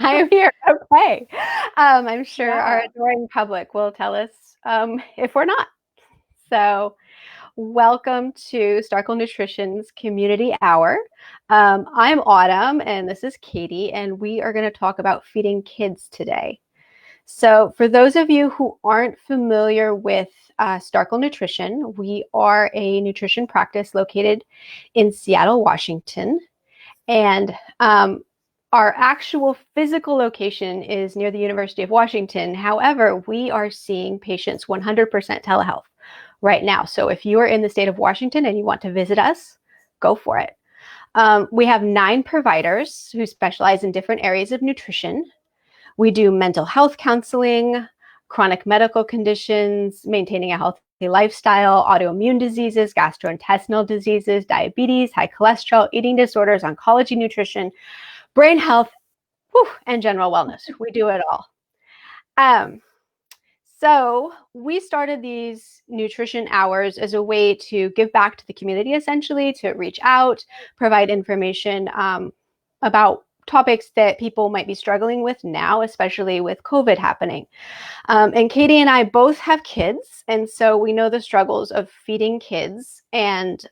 I am here. Okay. I'm sure our Yeah. adoring public will tell us if we're not. So, welcome to Starkel Nutrition's Community Hour. I'm Autumn, and this is Katie, and we are going to talk about feeding kids today. So, for those of you who aren't familiar with Starkel Nutrition, we are a nutrition practice located in Seattle, Washington. And our actual physical location is near the University of Washington. However, we are seeing patients 100% telehealth right now. So if you are in the state of Washington and you want to visit us, go for it. We have 9 providers who specialize in different areas of nutrition. We do mental health counseling, chronic medical conditions, maintaining a healthy lifestyle, autoimmune diseases, gastrointestinal diseases, diabetes, high cholesterol, eating disorders, oncology, nutrition, brain health, and general wellness. We do it all. So we started these nutrition hours as a way to give back to the community, essentially, to reach out, provide information about topics that people might be struggling with now, especially with COVID happening. And Katie and I both have kids, and so we know the struggles of feeding kids and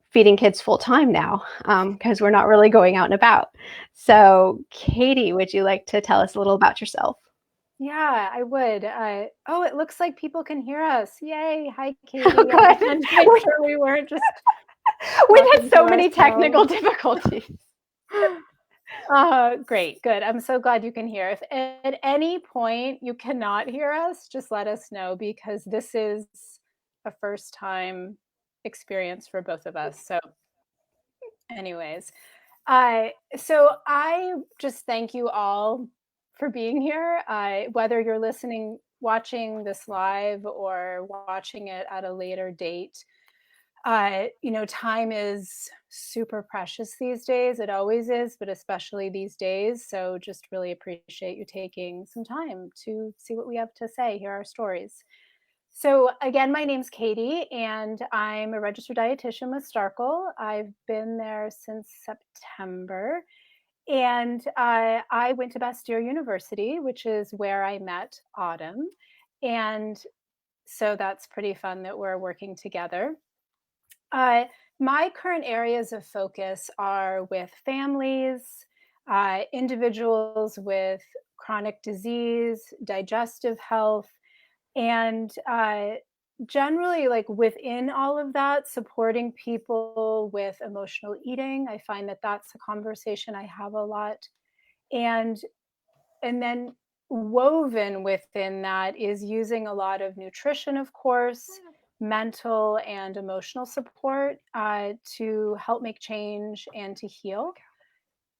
feeding kids full time now because we're not really going out and about. So, Katie, would you like to tell us a little about yourself? Yeah, I would. Oh, it looks like people can hear us. Yay. Hi, Oh, Katie. I just good. wanted to make sure we weren't just We've had talking to so many ourselves. technical difficulties. Great, good. I'm so glad you can hear. If at any point you cannot hear us, just let us know because this is a first time experience for both of us. So, anyways, I just thank you all for being here. Whether you're listening, watching this live, or watching it at a later date, time is super precious these days. It always is, but especially these days. So just really appreciate you taking some time to see what we have to say, hear our stories. So again, my name's Katie, and I'm a registered dietitian with Starkel. I've been there since September, and I went to Bastyr University, which is where I met Autumn, and so that's pretty fun that we're working together. Uh, my current areas of focus are with families, individuals with chronic disease, digestive health, and generally, like within all of that, supporting people with emotional eating. I find that that's a conversation I have a lot, and then woven within that is using a lot of nutrition, of course, mental and emotional support to help make change and to heal.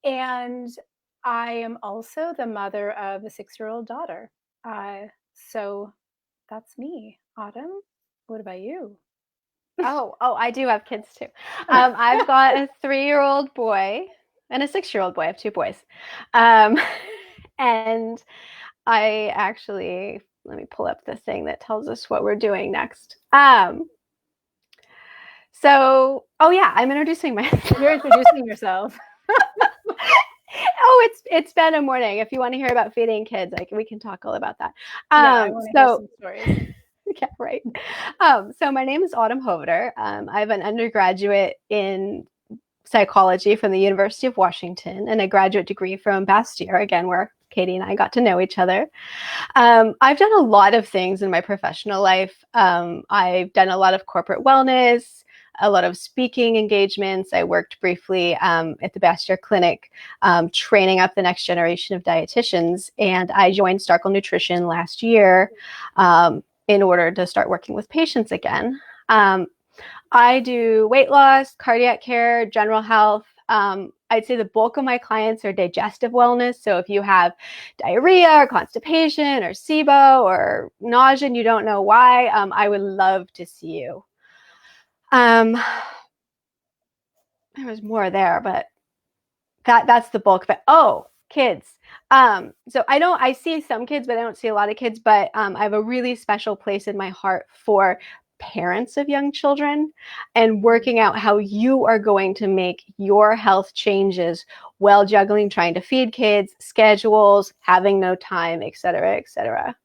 And I am also the mother of a 6-year-old daughter. So that's me. Autumn, what about you? Oh, I do have kids too. I've got a 3-year-old boy and a 6-year-old boy. I have 2 boys. Um, and I actually, let me pull up the thing that tells us what we're doing next. Oh yeah, I'm introducing myself. You're introducing yourself. It's been a morning. If you want to hear about feeding kids, like we can talk all about that. Yeah, I want to hear some stories. Yeah, right. So my name is Autumn Hoverter. I have an undergraduate in psychology from the University of Washington and a graduate degree from Bastyr, again, where Katie and I got to know each other. I've done a lot of things in my professional life. I've done a lot of corporate wellness, a lot of speaking engagements. I worked briefly at the Bastyr Clinic, training up the next generation of dietitians. And I joined Starkel Nutrition last year in order to start working with patients again. I do weight loss, cardiac care, general health. I'd say the bulk of my clients are digestive wellness. So if you have diarrhea or constipation or SIBO or nausea and you don't know why, I would love to see you. There was more there, but that's the bulk of it. Oh, kids. So I see some kids, but I don't see a lot of kids. But I have a really special place in my heart for parents of young children and working out how you are going to make your health changes while juggling trying to feed kids, schedules, having no time, et cetera, et cetera.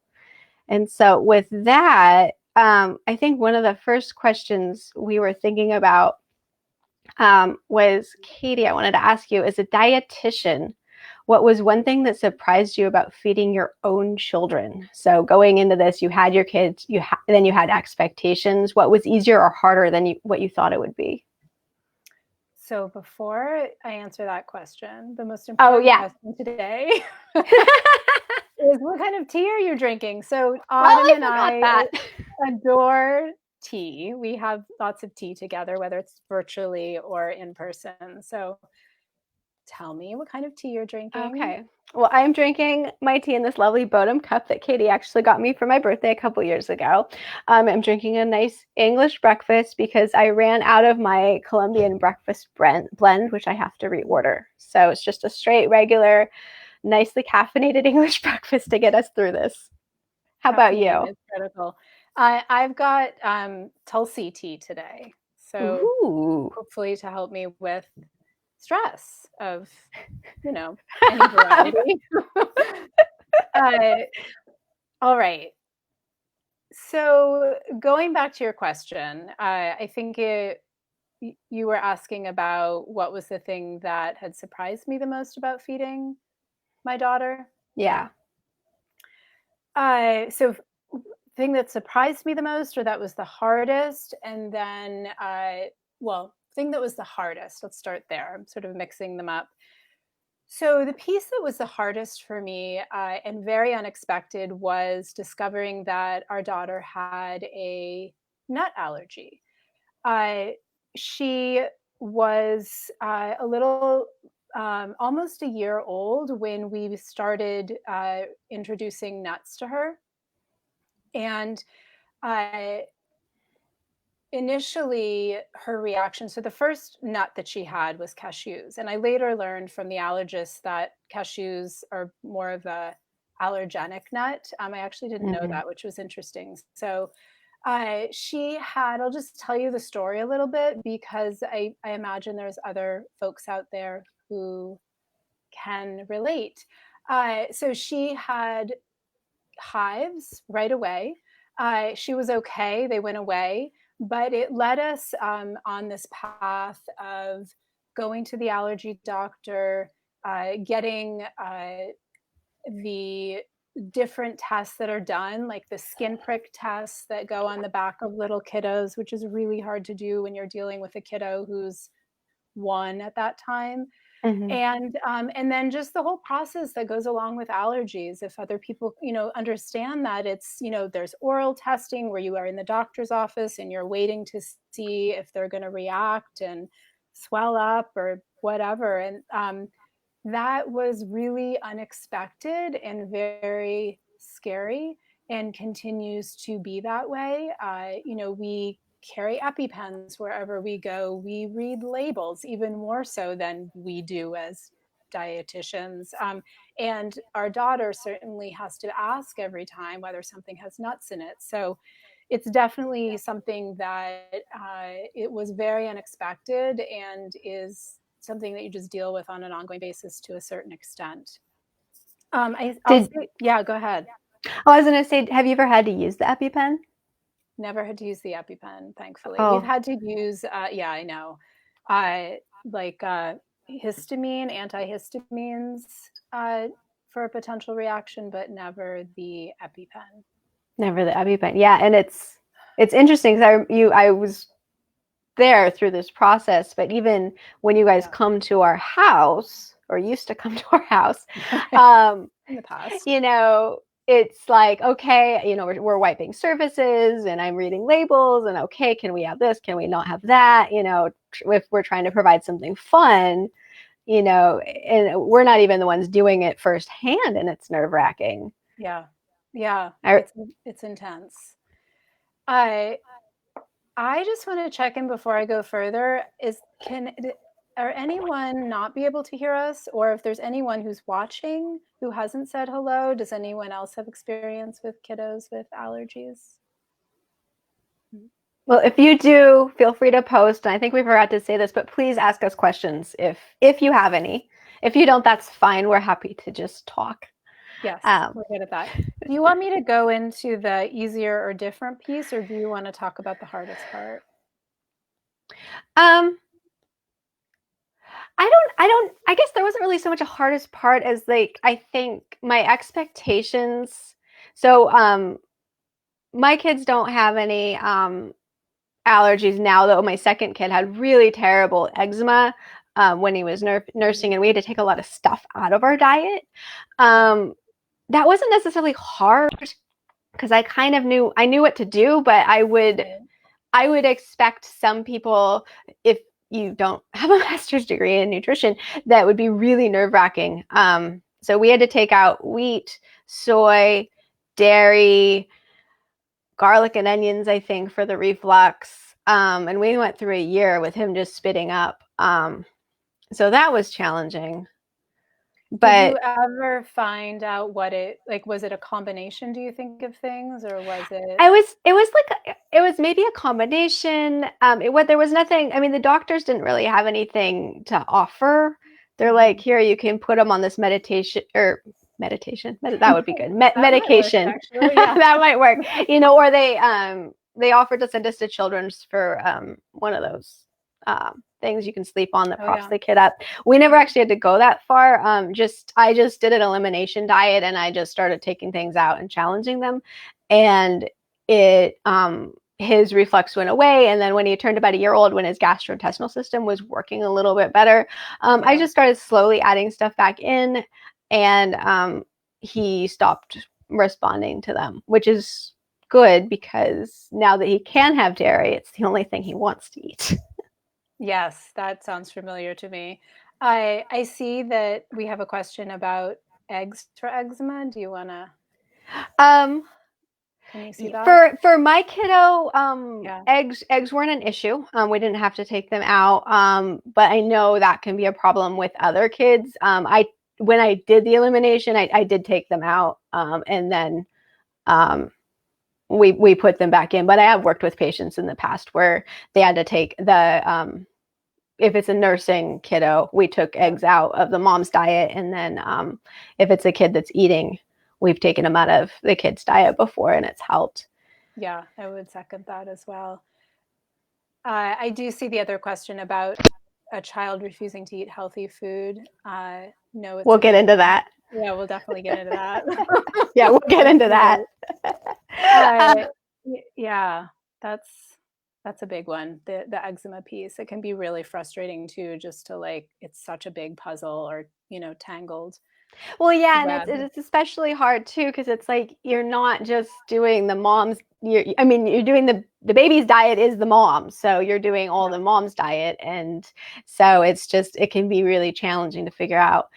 And so with that, I think one of the first questions we were thinking about was, Katie, I wanted to ask you, as a dietitian, what was one thing that surprised you about feeding your own children? So going into this, you had your kids, then you had expectations. What was easier or harder than what you thought it would be? So before I answer that question, the most important question today is, what kind of tea are you drinking? So Autumn and I adore tea. We have lots of tea together, whether it's virtually or in person. So tell me what kind of tea you're drinking. Okay. Well, I'm drinking my tea in this lovely Autumn cup that Katie actually got me for my birthday a couple years ago. I'm drinking a nice English breakfast because I ran out of my Colombian breakfast blend, which I have to reorder. So it's just a straight, regular, nicely caffeinated English breakfast to get us through this. How about you? It's critical. I've got Tulsi tea today. So hopefully to help me with stress of, any variety. All right. So going back to your question, I think you were asking about what was the thing that had surprised me the most about feeding my daughter. Yeah. So thing that surprised me the most, or that was the hardest, and then thing that was the hardest, let's start there. I'm sort of mixing them up. So the piece that was the hardest for me and very unexpected was discovering that our daughter had a nut allergy. She was a little almost a year old when we started introducing nuts to her. And initially, her reaction, so the first nut that she had was cashews. And I later learned from the allergist that cashews are more of a allergenic nut. I actually didn't know that, which was interesting. So she had, I'll just tell you the story a little bit because I imagine there's other folks out there who can relate. So she had hives right away. She was okay, they went away, but it led us on this path of going to the allergy doctor, getting the different tests that are done, like the skin prick tests that go on the back of little kiddos, which is really hard to do when you're dealing with a kiddo who's 1 at that time. And then just the whole process that goes along with allergies. If other people, understand that it's, there's oral testing where you are in the doctor's office and you're waiting to see if they're going to react and swell up or whatever. And that was really unexpected and very scary and continues to be that way. We carry EpiPens wherever we go. We read labels even more so than we do as dietitians. And our daughter certainly has to ask every time whether something has nuts in it. So it's definitely something that it was very unexpected and is something that you just deal with on an ongoing basis to a certain extent. Yeah, go ahead. Oh, I was going to say, have you ever had to use the EpiPen? Never had to use the EpiPen, thankfully. Oh. We've had to use, yeah, I know, histamine, antihistamines for a potential reaction, but never the EpiPen. Never the EpiPen. Yeah, and it's interesting because I was there through this process, but even when you guys come to our house, or used to come to our house, in the past, it's like, okay, we're wiping surfaces and I'm reading labels and okay, can we have this? Can we not have that? If we're trying to provide something fun, and we're not even the ones doing it firsthand, and it's nerve-wracking. Yeah. It's intense. I just want to check in before I go further. Are anyone not be able to hear us? Or if there's anyone who's watching who hasn't said hello, does anyone else have experience with kiddos with allergies? Well, if you do, feel free to post. And I think we forgot to say this, but please ask us questions if you have any. If you don't, that's fine. We're happy to just talk. Yes, Um, we're good at that. Do you want me to go into the easier or different piece, or do you want to talk about the hardest part? um, I guess there wasn't really so much a hardest part as like, I think my expectations. So, my kids don't have any, allergies now, though my second kid had really terrible eczema when he was nursing, and we had to take a lot of stuff out of our diet. Um, that wasn't necessarily hard because I kind of knew what to do, but Right. I would expect some people, if you don't have a master's degree in nutrition, that would be really nerve wracking. So we had to take out wheat, soy, dairy, garlic and onions, I think, for the reflux. And we went through a year with him just spitting up. So that was challenging. Did you But ever find out what it like? Was it a combination, do you think, of things, or was it? it was maybe a combination. There was nothing. I mean, the doctors didn't really have anything to offer. They're like, Mhm. here, you can put them on this meditation. That would be good. That might work, Medication. actually. Yeah. That might work. Or they offered to send us to Children's for one of those things you can sleep on that Oh, props yeah. the kid up. We never Yeah. actually had to go that far. I just did an elimination diet, and I just started taking things out and challenging them, and it his reflux went away. And then when he turned about a year old, when his gastrointestinal system was working a little bit better, I Yeah. just started slowly adding stuff back in, and he stopped responding to them, which is good because now that he can have dairy, it's the only thing he wants to eat. Yes, that sounds familiar to me. I see that we have a question about eggs for eczema. Do you wanna Um, can you see that? for my kiddo, Yeah. eggs weren't an issue. We didn't have to take them out. But I know that can be a problem with other kids. I When I did the elimination, I did take them out, and then um, we put them back in. But I have worked with patients in the past where they had to take the if it's a nursing kiddo, we took Yeah. eggs out of the mom's diet, and then if it's a kid that's eating, we've taken them out of the kid's diet before, and it's helped. Yeah, I would second that as well. I do see the other question about a child refusing to eat healthy food. No, it's We'll a get big into one. that. Yeah, we'll definitely get into that. Yeah, we'll get That's into that. great. Uh, uh, yeah, that's a big one. The eczema piece. It can be really frustrating too, just to like it's such a big puzzle or, tangled well, yeah, and web. it's especially hard too because it's like you're not just doing the mom's. I mean, you're doing the baby's diet is the mom, so you're doing all Yeah. the mom's diet, and so it can be really challenging to figure out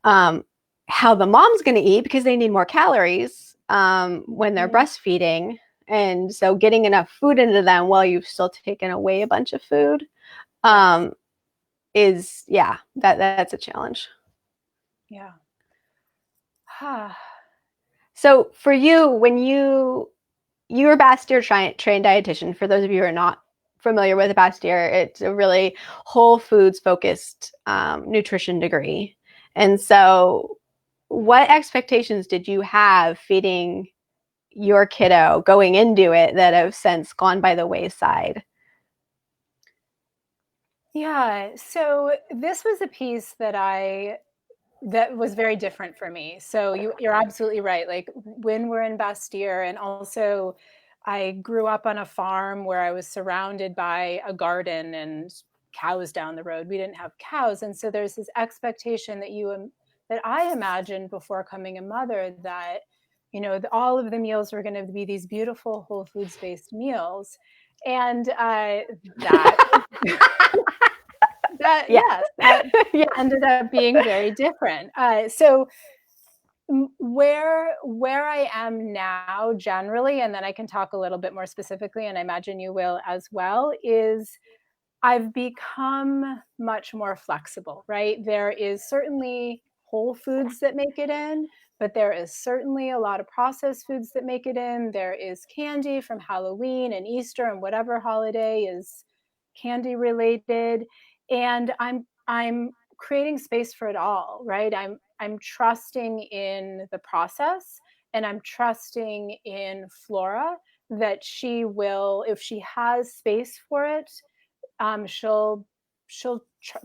um, how the mom's going to eat because they need more calories when they're Mhm. breastfeeding. And so getting enough food into them while you've still taken away a bunch of food Yes. um, is, yeah, that's a challenge. Yeah. So for you, when you're a Bastyr trained dietitian, for those of you who are not familiar with Bastyr, it's a really whole foods focused nutrition degree. And so what expectations did you have feeding your kiddo going into it that have since gone by the wayside? Yeah. So this was a piece that was very different for me. So you're absolutely right. Like when we're in Bastyr, and also I grew up on a farm where I was surrounded by a garden and cows down the road. We didn't have cows, and so there's this expectation that I imagined before coming a mother that all of the meals were going to be these beautiful whole foods based meals, and that that Yeah. yes that Yeah. ended up being very different. So where I am now generally, and then I can talk a little bit more specifically, and I imagine you will as well, is I've become much more flexible, right? There is certainly whole foods that make it in, but there is certainly a lot of processed foods that make it in. There is candy from Halloween and Easter and whatever holiday is candy related. And I'm creating space for it all, right? I'm trusting in the process, and I'm trusting in Flora that she will, if she has space for it, she'll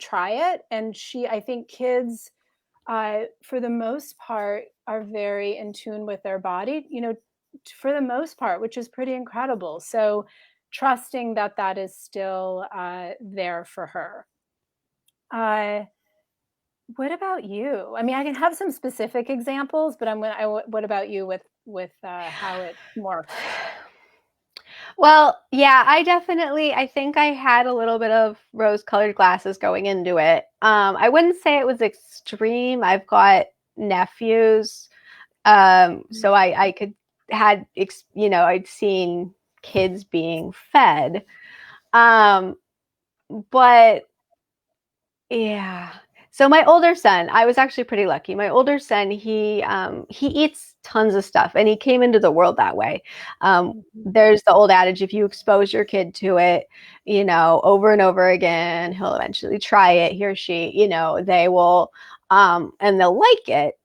try it. And I think kids, for the most part, are very in tune with their body, for the most part, which is pretty incredible. So trusting that that is still there for her. Uh, what about you? I mean, I can have some specific examples, but what about you with how it morphs? Well, yeah, I think I had a little bit of rose-colored glasses going into it. I wouldn't say it was extreme. I've got nephews, so I could had I'd seen kids being fed, but yeah. So my older son, I was actually pretty lucky. My older son, he eats tons of stuff, and he came into the world that way. There's the old adage: if you expose your kid to it, over and over again, he'll eventually try it. He or she, they will, and they'll like it.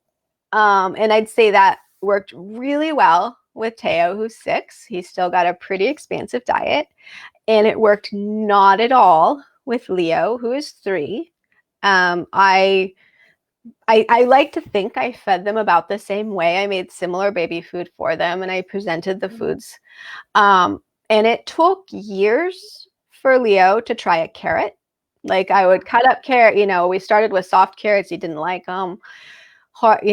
And I'd say that worked really well with Teo, who's 6. He's still got a pretty expansive diet, and it worked not at all with Leo, who is 3. I like to think I fed them about the same way. I made similar baby food for them, and I presented the foods. And it took years for Leo to try a carrot. Like, I would cut up carrot. We started with soft carrots. He didn't like them. Hard,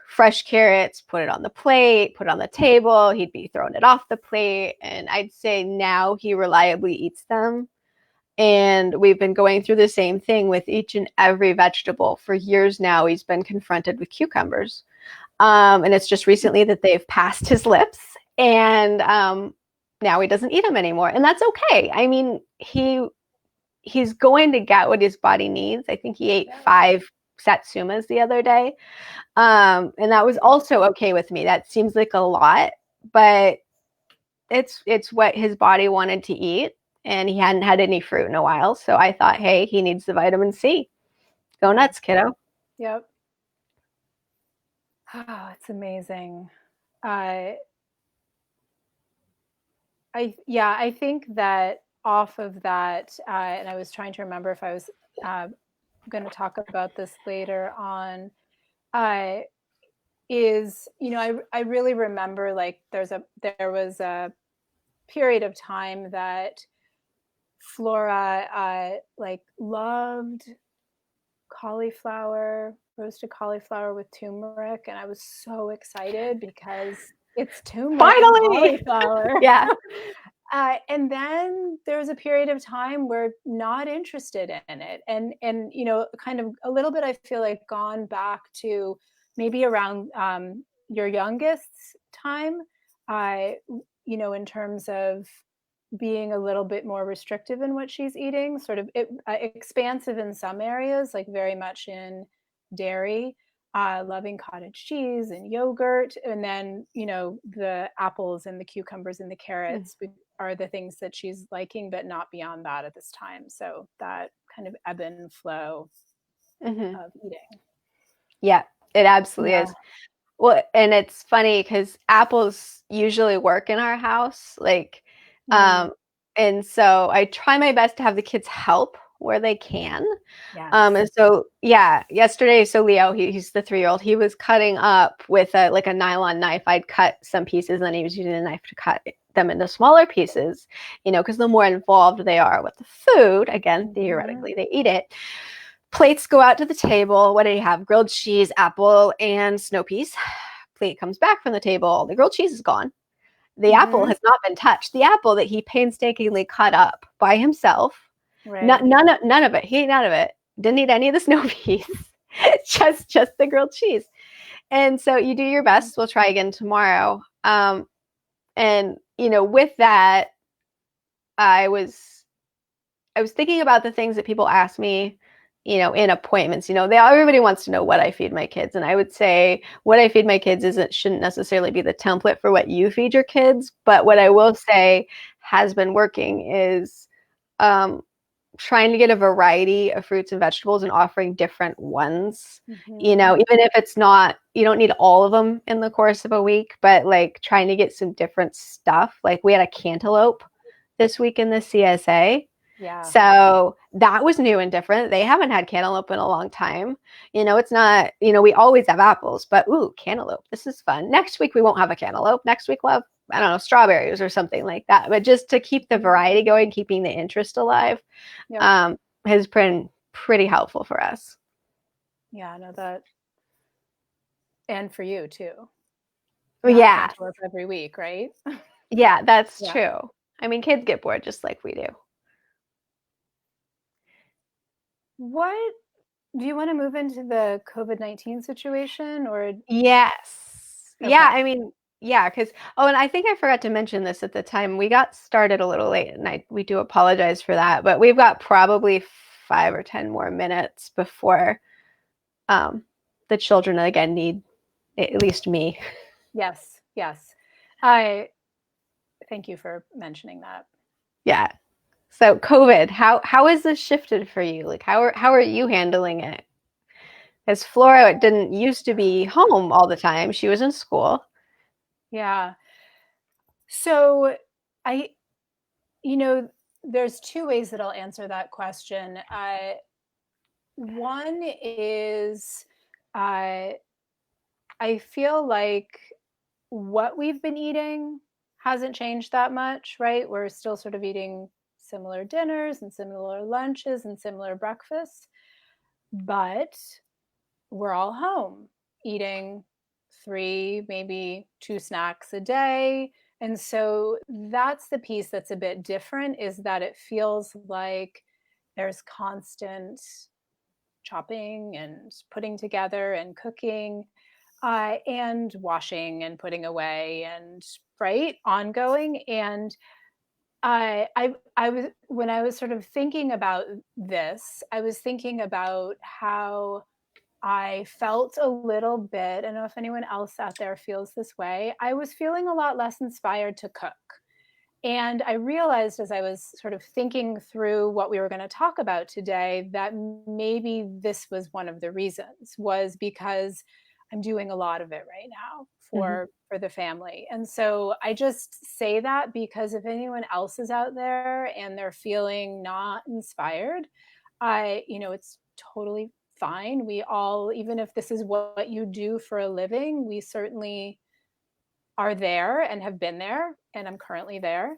fresh carrots, put it on the plate, put it on the table. He'd be throwing it off the plate. And I'd say now he reliably eats them. And we've been going through the same thing with each and every vegetable. For years now, he's been confronted with cucumbers. And it's just recently that they've passed his lips. And now he doesn't eat them anymore. And that's okay. I mean, he's going to get what his body needs. I think he ate 5 satsumas the other day. And that was also okay with me. That seems like a lot, but it's what his body wanted to eat, and he hadn't had any fruit in a while. So I thought, hey, he needs the vitamin C. Go nuts, kiddo. Yep. Oh, it's amazing. I I think that off of that, and I was trying to remember if I was going to talk about this later on. Uh, is I really remember, like, there was a period of time that Flora like loved roasted cauliflower with turmeric, and I was so excited because it's turmeric and Finally! cauliflower. Yeah. And then there was a period of time where not interested in it, and kind of a little bit, I feel like, gone back to maybe around your youngest's time, in terms of being a little bit more restrictive in what she's eating, sort of expansive in some areas, like very much in dairy, loving cottage cheese and yogurt. And then, the apples and the cucumbers and the carrots are the things that she's liking, but not beyond that at this time. So that kind of ebb and flow of eating. Yeah, it absolutely is. Well, and it's funny because apples usually work in our house, like, and so I try my best to have the kids help where they can. Yes. And so, yeah, yesterday, so Leo, he's the 3-year-old. He was cutting up with a nylon knife. I'd cut some pieces, and then he was using a knife to cut them into smaller pieces. Because the more involved they are with the food, again, theoretically, they eat it. Plates go out to the table. What do you have? Grilled cheese, apple, and snow peas. Plate comes back from the table. The grilled cheese is gone. The apple has not been touched. The apple that he painstakingly cut up by himself. Right. None of it. He ate none of it. Didn't eat any of the snow peas. just the grilled cheese. And so you do your best. We'll try again tomorrow. And with that, I was thinking about the things that people ask me in appointments, everybody wants to know what I feed my kids. And I would say what I feed my kids shouldn't necessarily be the template for what you feed your kids. But what I will say has been working is trying to get a variety of fruits and vegetables and offering different ones. Even if it's not, you don't need all of them in the course of a week, but like trying to get some different stuff. Like we had a cantaloupe this week in the CSA. Yeah. So that was new and different. They haven't had cantaloupe in a long time. It's not, we always have apples, but cantaloupe, this is fun. Next week, we won't have a cantaloupe. Next week, we'll have, I don't know, strawberries or something like that. But just to keep the variety going, keeping the interest alive, has been pretty helpful for us. Yeah, I know that. And for you too. Yeah. Cantaloupe every week, right? Yeah, that's true. I mean, kids get bored just like we do. What do you want to move into the COVID-19 situation or? Yes. Okay. Yeah, I mean, yeah, because, and I think I forgot to mention this at the time. We got started a little late, and we do apologize for that, but we've got probably 5 or 10 more minutes before the children again need at least me. Yes. I thank you for mentioning that. Yeah. So COVID, how has this shifted for you? Like how are you handling it? As Flora didn't used to be home all the time. She was in school. Yeah. So there's two ways that I'll answer that question. One is I feel like what we've been eating hasn't changed that much, right? We're still sort of eating similar dinners and similar lunches and similar breakfasts, but we're all home eating 3, maybe 2 snacks a day. And so that's the piece that's a bit different, is that it feels like there's constant chopping and putting together and cooking, and washing and putting away and ongoing. And I was, when I was sort of thinking about this, I was thinking about how I felt a little bit, I don't know if anyone else out there feels this way, I was feeling a lot less inspired to cook. And I realized as I was sort of thinking through what we were going to talk about today that maybe this was one of the reasons, was because I'm doing a lot of it right now for the family. And so I just say that because if anyone else is out there and they're feeling not inspired, it's totally fine. We all, even if this is what you do for a living, we certainly are there and have been there, and I'm currently there.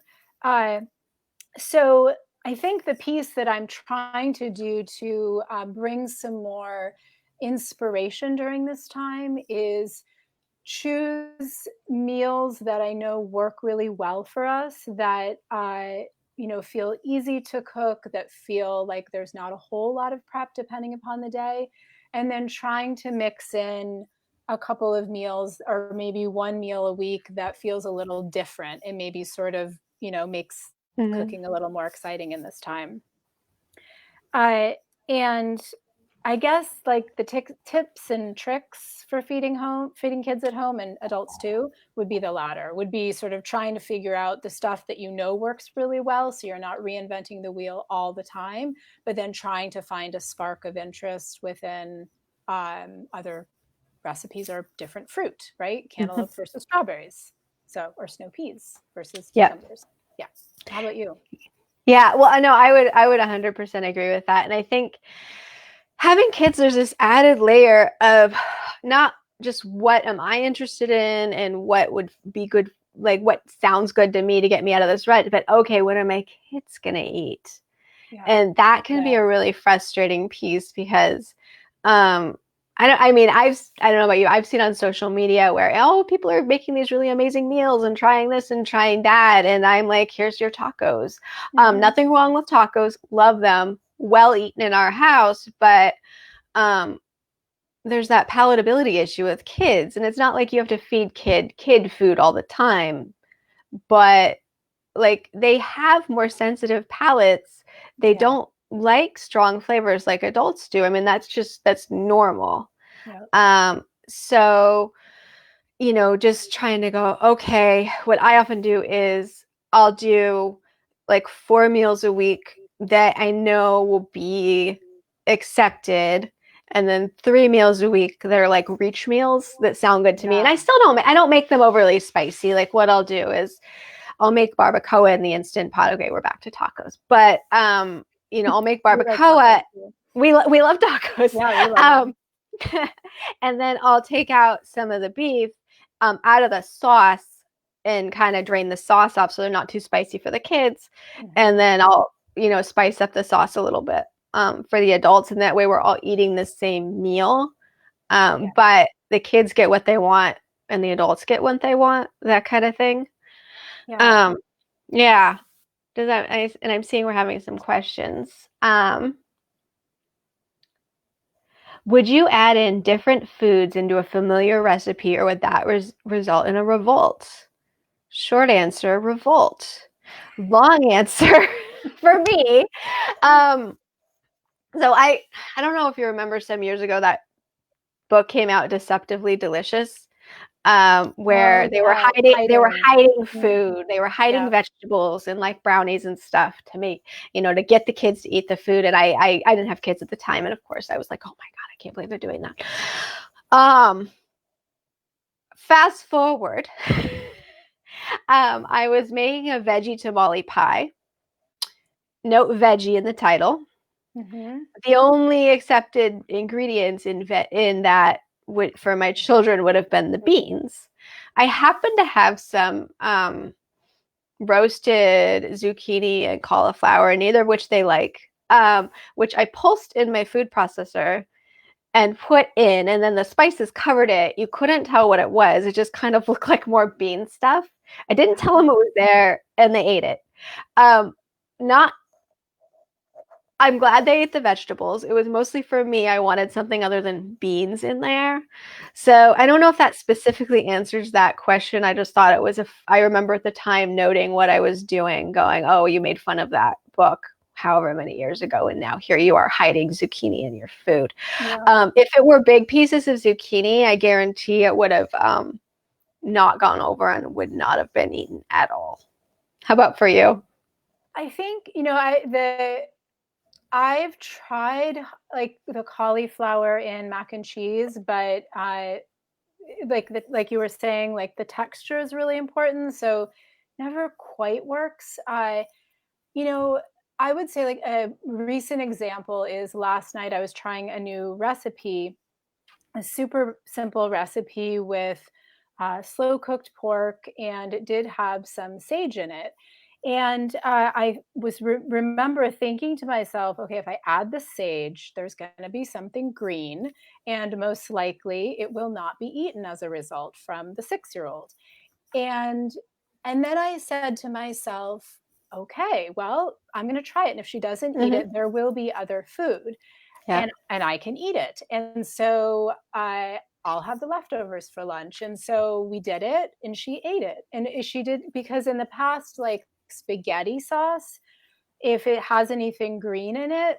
So I think the piece that I'm trying to do to bring some more inspiration during this time is choose meals that I know work really well for us, that feel easy to cook, that feel like there's not a whole lot of prep depending upon the day, and then trying to mix in a couple of meals or maybe one meal a week that feels a little different and maybe sort of makes cooking a little more exciting in this time. And I guess like the tips and tricks for feeding kids at home, and adults too, would be the latter, would be sort of trying to figure out the stuff that works really well, so you're not reinventing the wheel all the time, but then trying to find a spark of interest within other recipes or different fruit, right? Cantaloupe versus strawberries, or snow peas versus cucumbers. Yeah. How about you? Yeah, well, I know I would 100% agree with that. And I think having kids, there's this added layer of not just what am I interested in and what would be good, like what sounds good to me to get me out of this rut, but okay, what are my kids going to eat? Yeah. And that can be a really frustrating piece because I don't know about you. I've seen on social media where, people are making these really amazing meals and trying this and trying that. And I'm like, here's your tacos. Nothing wrong with tacos. Love them. Well eaten in our house. But there's that palatability issue with kids. And it's not like you have to feed kid food all the time. But like they have more sensitive palates. They don't like strong flavors like adults do. I mean, that's normal. Yeah. So, just trying to go, okay, what I often do is I'll do like 4 meals a week that I know will be accepted. And then 3 meals a week that are like reach meals that sound good to me. And Yeah. I don't make them overly spicy. Like what I'll do is I'll make barbacoa in the Instant Pot. Okay, we're back to tacos. But I'll make We like tacos barbacoa. too. We love tacos. Yeah, we love them. And then I'll take out some of the beef out of the sauce and kind of drain the sauce off so they're not too spicy for the kids. And then I'll, spice up the sauce a little bit for the adults. And that way we're all eating the same meal. But the kids get what they want and the adults get what they want, that kind of thing. Yeah. Yeah. And I'm seeing we're having some questions. Would you add in different foods into a familiar recipe, or would that result in a revolt? Short answer, revolt. Long answer for me. So I don't know if you remember some years ago that book came out, Deceptively Delicious, Oh where yeah, they were hiding. hiding Mhm. food, they were hiding Yeah. vegetables and like brownies and stuff to make, to get the kids to eat the food. And I didn't have kids at the time, and of course I was like, oh my god, I can't believe they're doing that. Fast forward, I was making a veggie tamale pie. Note veggie in the title. Mm-hmm. The only accepted ingredients in that for my children would have been the beans. I happened to have some roasted zucchini and cauliflower, neither of which they like, which I pulsed in my food processor and put in, and then the spices covered it. You couldn't tell what it was. It just kind of looked like more bean stuff. I didn't tell them it was there, and they ate it. Not I'm glad they ate the vegetables. It was mostly for me. I wanted something other than beans in there. So I don't know if that specifically answers that question. I just thought it was I remember at the time noting what I was doing, going, oh, you made fun of that book however many years ago, and now here you are hiding zucchini in your food. Yeah. If it were big pieces of zucchini, I guarantee it would have not gone over and would not have been eaten at all. How about for you? I think, I've tried like the cauliflower in mac and cheese, but like you were saying, like the texture is really important, so never quite works. You know, I would say like a recent example is last night I was trying a new recipe, a super simple recipe with slow cooked pork, and it did have some sage in it. And I remember thinking to myself, okay, if I add the sage, there's going to be something green, and most likely it will not be eaten as a result from the 6-year-old. And and then I said to myself, okay, well, I'm going to try it, and if she doesn't eat Mm-hmm. it, there will be other food, Yeah. and I can eat it. And so I'll have the leftovers for lunch. And so we did it, and she ate it. And she did, because in the past, like spaghetti sauce, if it has anything green in it,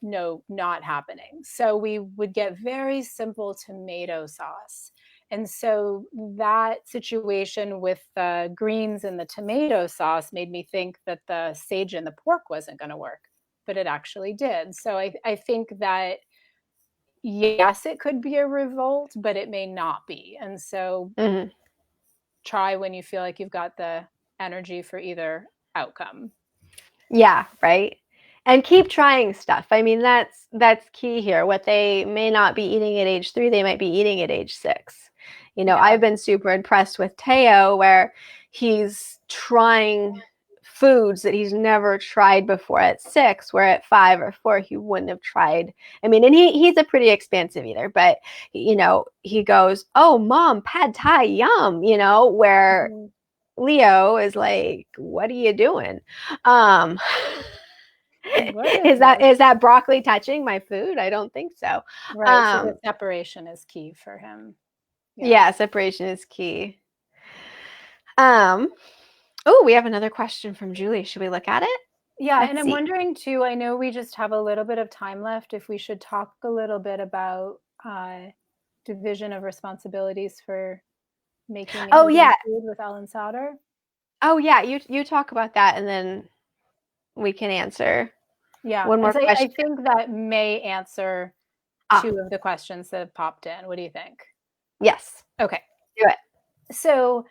no, not happening. So we would get very simple tomato sauce. And so that situation with the greens and the tomato sauce made me think that the sage and the pork wasn't going to work, but it actually did. So I think that, yes, it could be a revolt, but it may not be. And so Mm-hmm. try when you feel like you've got the energy for either outcome. Yeah, right. And keep trying stuff. I mean, that's key here. What they may not be eating at age 3, they might be eating at age 6. Yeah. I've been super impressed with Teo, where he's trying foods that he's never tried before at 6, where at 5 or 4 he wouldn't have tried. I mean, and he's a pretty expansive eater, but he goes, "Oh, mom, pad thai, yum," where Mhm. Leo is like, "What are you doing?" Um, What is is this? that broccoli touching my food? I don't think so. Right. So the separation is key for him. Yeah. Yeah, separation is key. Um, oh, we have another question from Julie. Should we look at it? Yeah, and Let's I'm see. wondering too, I know we just have a little bit of time left, if we should talk a little bit about division of responsibilities for making and Oh eating yeah. food with Ellen Sauter. Oh yeah. You talk about that, and then we can answer Yeah, one more as I question. think that may answer Ah, two of the questions that have popped in. What do you think? yes. Okay, Do it. so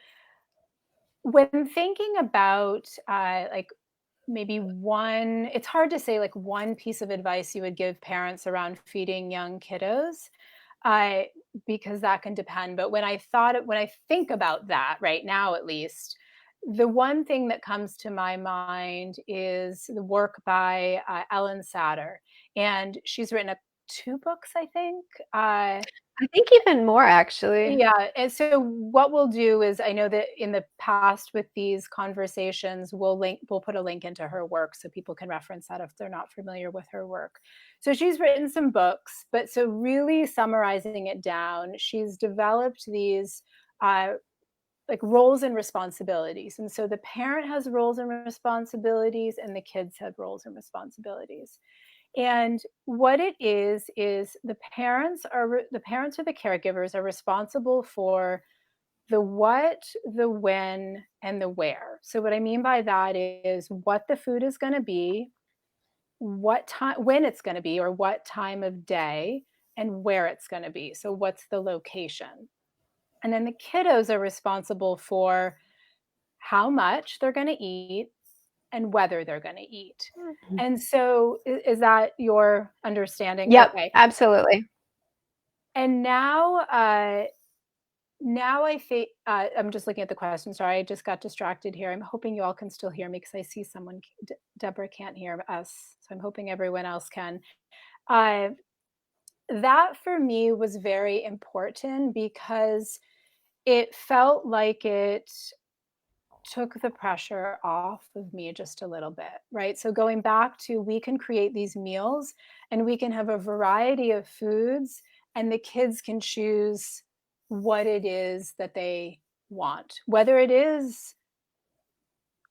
when thinking about like maybe one, it's hard to say like one piece of advice you would give parents around feeding young kiddos, uh, because that can depend. But when I think about that right now, at least, the one thing that comes to my mind is the work by Ellen Satter, and she's written two books, I think. I think even more actually. Yeah, and so what we'll do is, I know that in the past with these conversations, we'll put a link into her work so people can reference that if they're not familiar with her work. So she's written some books, but so really summarizing it down, she's developed these like roles and responsibilities. And so the parent has roles and responsibilities, and the kids have roles and responsibilities. And what it is the parents or the caregivers are responsible for the what, the when, and the where. So what I mean by that is what the food is going to be, what time, when it's going to be, or what time of day, and where it's going to be. So what's the location? And then the kiddos are responsible for how much they're going to eat and whether they're going to eat. Mhm. And so is that your understanding? Yep, Okay. absolutely. And now I think I'm just looking at the question. Sorry, I just got distracted here. I'm hoping you all can still hear me because I see Deborah can't hear us. So I'm hoping everyone else can. Uh, that for me was very important because it felt like it took the pressure off of me just a little bit, right? So going back to, we can create these meals and we can have a variety of foods, and the kids can choose what it is that they want, whether it is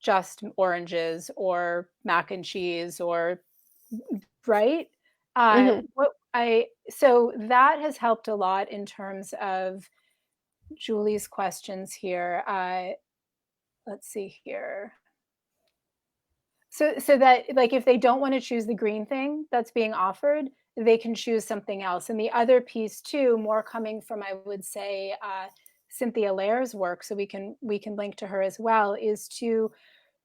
just oranges or mac and cheese or right. Hmm. What I So that has helped a lot in terms of Julie's questions here. Let's see here. So that, like, if they don't want to choose the green thing that's being offered, they can choose something else. And the other piece too, more coming from, I would say, Cynthia Lair's work, so we can link to her as well, is to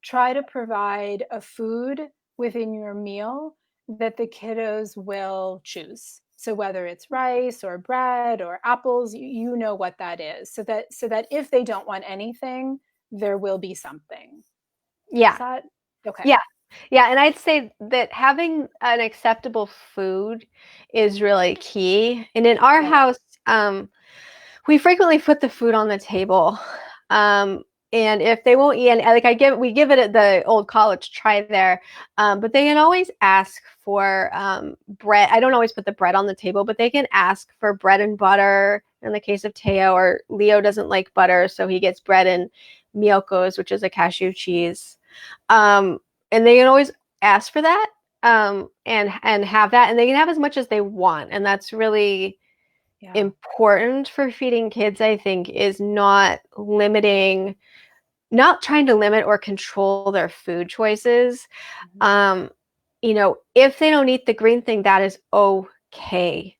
try to provide a food within your meal that the kiddos will choose. So whether it's rice or bread or apples, you know what that is. So that if they don't want anything, there will be something. Is Yeah. that okay? Yeah. Yeah. And I'd say that having an acceptable food is really key. And in our Yeah. house, we frequently put the food on the table. Um, and if they won't eat, and like we give it the old college try there, but they can always ask for bread. I don't always put the bread on the table, but they can ask for bread and butter. In the case of Teo, or Leo doesn't like butter, so he gets bread and Mielco's, which is a cashew cheese. Um, and they can always ask for that, and have that, and they can have as much as they want, and that's really Yeah. important for feeding kids, I think, is not trying to limit or control their food choices. Mhm. Um, if they don't eat the green thing, that is okay.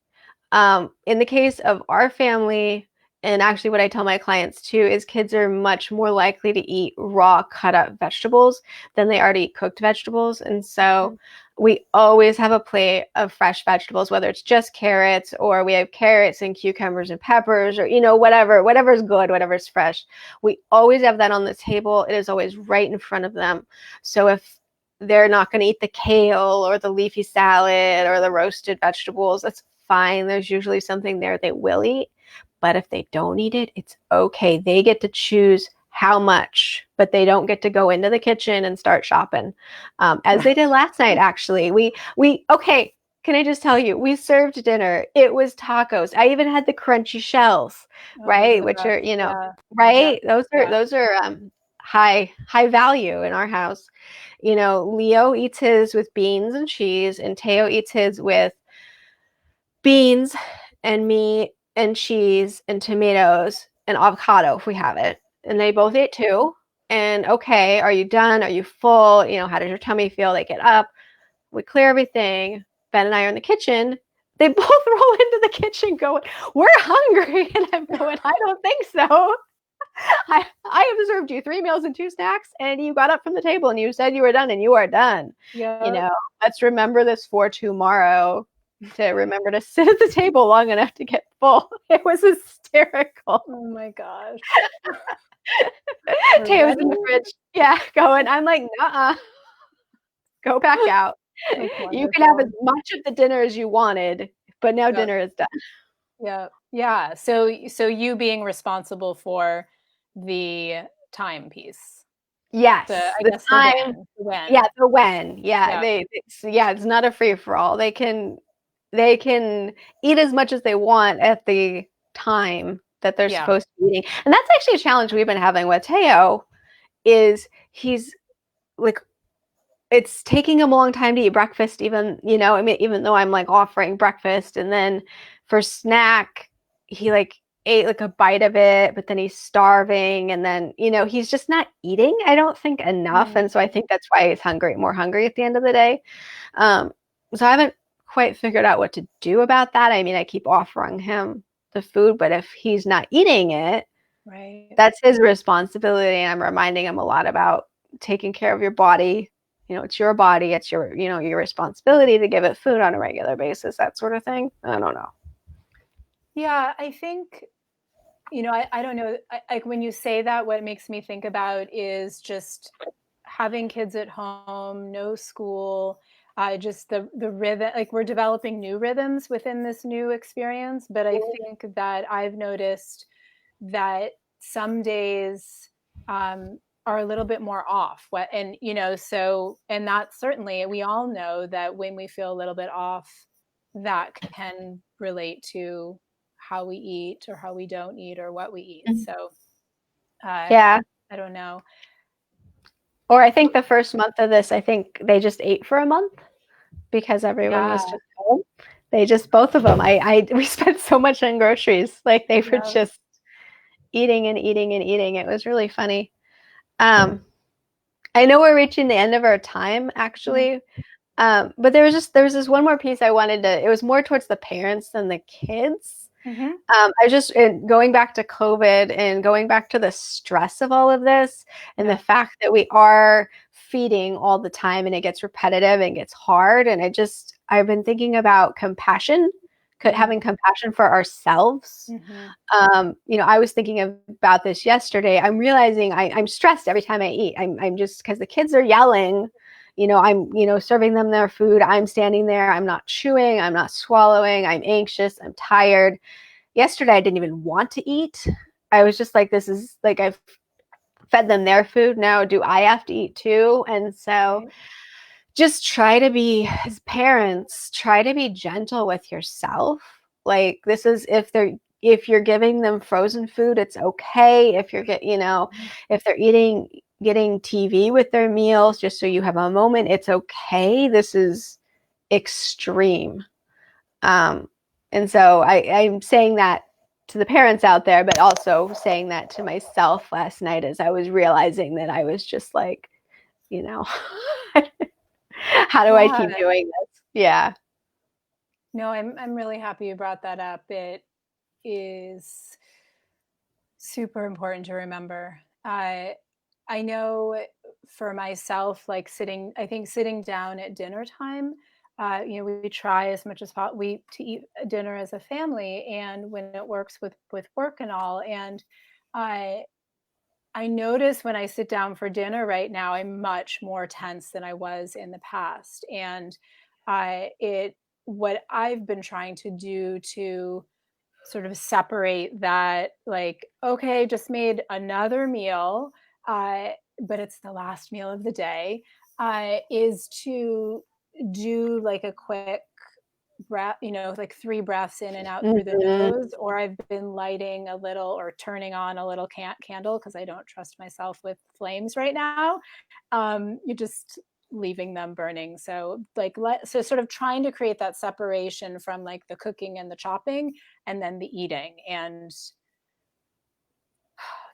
In the case of our family, and actually what I tell my clients too, is kids are much more likely to eat raw cut up vegetables than they are to eat cooked vegetables. And so Mhm. we always have a plate of fresh vegetables, whether it's just carrots or we have carrots and cucumbers and peppers, or, whatever's good, whatever's fresh. We always have that on the table. It is always right in front of them. So if they're not going to eat the kale or the leafy salad or the roasted vegetables, that's fine. There's usually something there they will eat. But if they don't eat it, it's okay. They get to choose how much, but they don't get to go into the kitchen and start shopping, as they did last night. Actually, we okay. Can I just tell you, we served dinner. It was tacos. I even had the crunchy shells, Oh, those are right? the Which are, best. Yeah. Yeah. right? Those are Yeah. those are high value in our house. Leo eats his with beans and cheese, and Teo eats his with beans and meat and cheese and tomatoes and avocado if we have it. And they both ate too. And okay, are you done? Are you full? How does your tummy feel? They get up, we clear everything. Ben and I are in the kitchen. They both roll into the kitchen going, "We're hungry." And I'm going, "I don't think so. I observed you 3 meals and 2 snacks, and you got up from the table and you said you were done, and you are done. Yeah. Let's remember this for tomorrow, to remember to sit at the table long enough to get full." It was hysterical. Oh my gosh. Tayo's in the fridge. Yeah, going. I'm like, "Nuh-uh. Go back out. You can have as much of the dinner as you wanted, but now dinner is done." Yeah. Yeah. So you being responsible for the time piece. Yes. I The guess time. the when. Yeah, the when. Yeah. Yeah. It's not a free for all. They can eat as much as they want at the time that they're Yeah. supposed to be eating. And that's actually a challenge we've been having with Teo, is he's like, it's taking him a long time to eat breakfast, even, I mean, even though I'm like offering breakfast, and then for snack, he like ate like a bite of it, but then he's starving, and then, he's just not eating, I don't think, enough. And so I think that's why he's more hungry at the end of the day. So I haven't quite figured out what to do about that. I mean, I keep offering him the food, but if he's not eating it, Right. that's his responsibility. And I'm reminding him a lot about taking care of your body. It's your body. It's your, your responsibility to give it food on a regular basis, that sort of thing. I don't know. Yeah, I think, I don't know. Like when you say that, what it makes me think about is just having kids at home, no school, just the rhythm. Like we're developing new rhythms within this new experience. But I think that I've noticed that some days are a little bit more off. And and that certainly, we all know that when we feel a little bit off, that can relate to how we eat or how we don't eat or what we eat. So yeah, I don't know. or I think the first month of this, I think they just ate for a month because everyone was just home. They just, both of them, we spent so much on groceries. Like they were just eating and eating and eating. It was really funny. I know we're reaching the end of our time, actually. But there was this one more piece I wanted to, it was more towards the parents than the kids. I just, going back to COVID and going back to the stress of all of this, and the fact that we are feeding all the time and it gets repetitive and gets hard. And I've been thinking about compassion, having compassion for ourselves. I was thinking about this yesterday. I'm realizing I'm stressed every time I eat. I'm just, because the kids are yelling, I'm, serving them their food. I'm standing there. I'm not chewing. I'm not swallowing. I'm anxious. I'm tired. Yesterday, I didn't even want to eat. I was just like, this is like, I've fed them their food. Now, do I have to eat too? And so just try to be, as parents, try to be gentle with yourself. Like, this is, if you're giving them frozen food, it's okay. If you're if they're getting TV with their meals just so you have a moment, it's okay. This is extreme. And so I'm saying that to the parents out there, but also saying that to myself last night as I was realizing that I was just like, how do I keep doing this? Yeah. No, I'm really happy you brought that up. It is super important to remember. I know for myself, like I think sitting down at dinner time, we try as much as possible to eat dinner as a family, and when it works with work and all. And I notice when I sit down for dinner right now, I'm much more tense than I was in the past. And what I've been trying to do to sort of separate that, like, okay, just made another meal, but it's the last meal of the day, is to do like a quick breath, like 3 breaths in and out through the Mhm. nose, or I've been lighting a little or turning on a little candle because I don't trust myself with flames right now. You're just leaving them burning. So so sort of trying to create that separation from like the cooking and the chopping and then the eating, and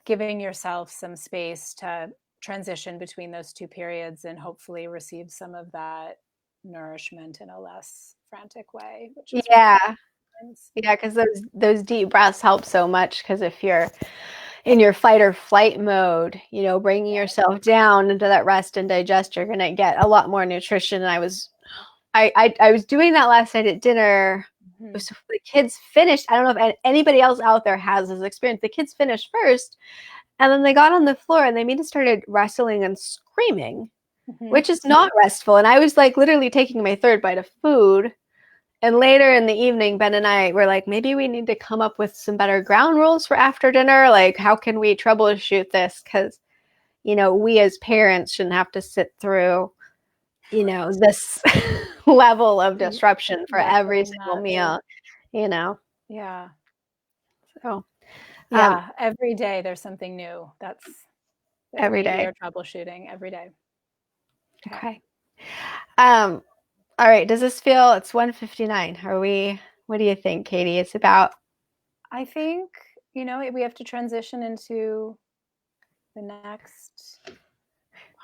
giving yourself some space to transition between those two periods and hopefully receive some of that nourishment in a less frantic way, which is what Yeah. happens. Yeah, because those deep breaths help so much. Because if you're in your fight or flight mode, bringing yourself down into that rest and digest, you're gonna get a lot more nutrition. And I was doing that last night at dinner. Mm-hmm. So the kids finished. I don't know if anybody else out there has this experience. The kids finished first, and then they got on the floor and they immediately started wrestling and screaming, Mm-hmm. which is not restful. And I was like literally taking my third bite of food. And later in the evening, Ben and I were like, maybe we need to come up with some better ground rules for after dinner. Like, how can we troubleshoot this? Because, we as parents shouldn't have to sit through, this level of disruption for every Wrestling single match. meal. Yeah. So, Yeah. Every day there's something new that every we day. are troubleshooting every day. Okay. All right. Does this feel, it's 1:59. What do you think, Katie? It's about. I think, we have to transition into the next part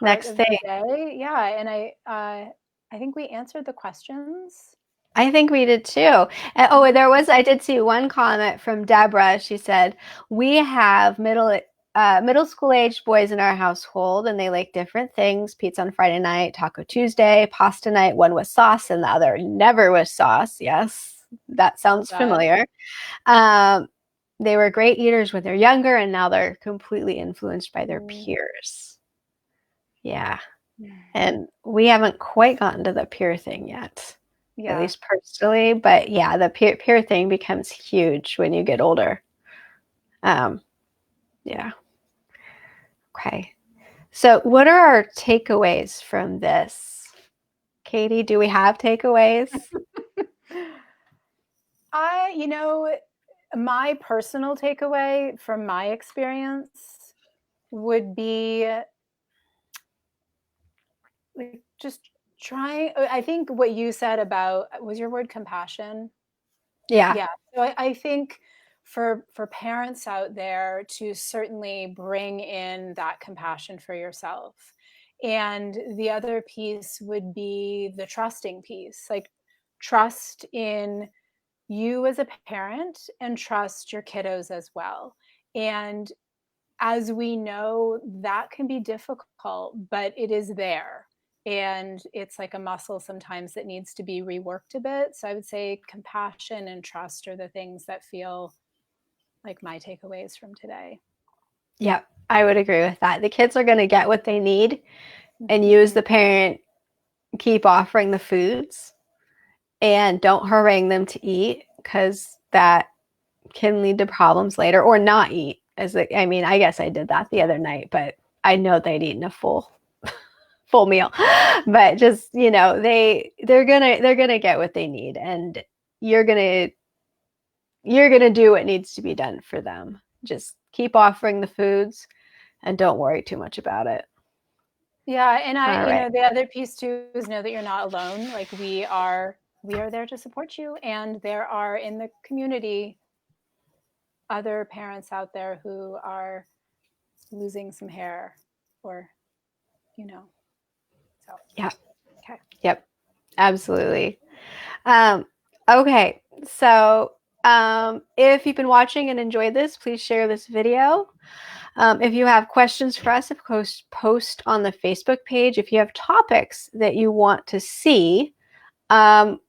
Next of thing. the day. Yeah, and I think we answered the questions. I think we did too. And, I did see one comment from Deborah. She said, we have middle school aged boys in our household, and they like different things. Pizza on Friday night, Taco Tuesday, pasta night, one with sauce and the other never with sauce. Yes, that sounds familiar. They were great eaters when they're younger, and now they're completely influenced by their peers. Yeah. And we haven't quite gotten to the peer thing yet. Yeah. At least personally, but yeah, the peer thing becomes huge when you get older. Yeah. Okay. So what are our takeaways from this? Katie, do we have takeaways? My personal takeaway from my experience would be like just trying. I think what you said about, was your word compassion? Yeah. Yeah. So I think for parents out there to certainly bring in that compassion for yourself. And the other piece would be the trusting piece, like trust in you as a parent and trust your kiddos as well. And as we know, that can be difficult, but it is there. And it's like a muscle sometimes that needs to be reworked a bit. So I would say compassion and trust are the things that feel like my takeaways from today. Yeah, I would agree with that. The kids are going to get what they need, and you as Mm-hmm. the parent keep offering the foods and don't harangue them to eat, because that can lead to problems later, or not eat. I guess I did that the other night, but I know they'd eaten a full meal. But just, they're gonna get what they need, and you're gonna do what needs to be done for them. Just keep offering the foods and don't worry too much about it. Yeah, and All right. the other piece too is know that you're not alone. Like we are there to support you, and there are in the community other parents out there who are losing some hair, or so. Yeah. Okay. Yep. Absolutely. Um, okay. So if you've been watching and enjoyed this, please share this video. If you have questions for us, of course, post on the Facebook page. If you have topics that you want to see,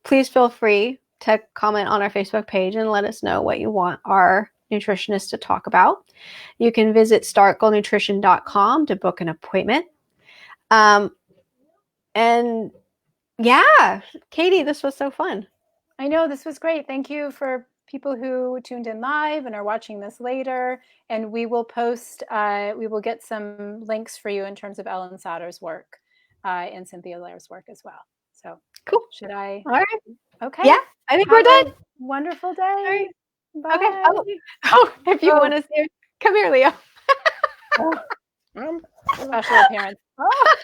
please feel free to comment on our Facebook page and let us know what you want our nutritionist to talk about. You can visit starkelnutrition.com to book an appointment. And yeah, Katie, this was so fun. I know, this was great. Thank you for people who tuned in live and are watching this later. And we will we will get some links for you in terms of Ellen Satter's work and Cynthia Lair's work as well. So Cool. should I? All right. Okay. Yeah, I think Have we're done. a wonderful day. All right. Bye. Okay. Oh, if you want to see, come here, Leo. Special appearance. Oh.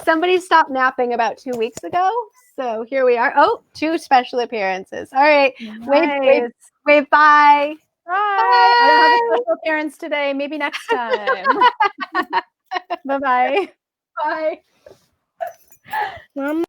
Somebody stopped napping about 2 weeks ago, so here we are. Oh, 2 special appearances. All right. Wave, wave, Nice. wave. Bye. Bye. I don't have a Bye. special appearance today. Maybe next time. Bye-bye. Bye. Mom.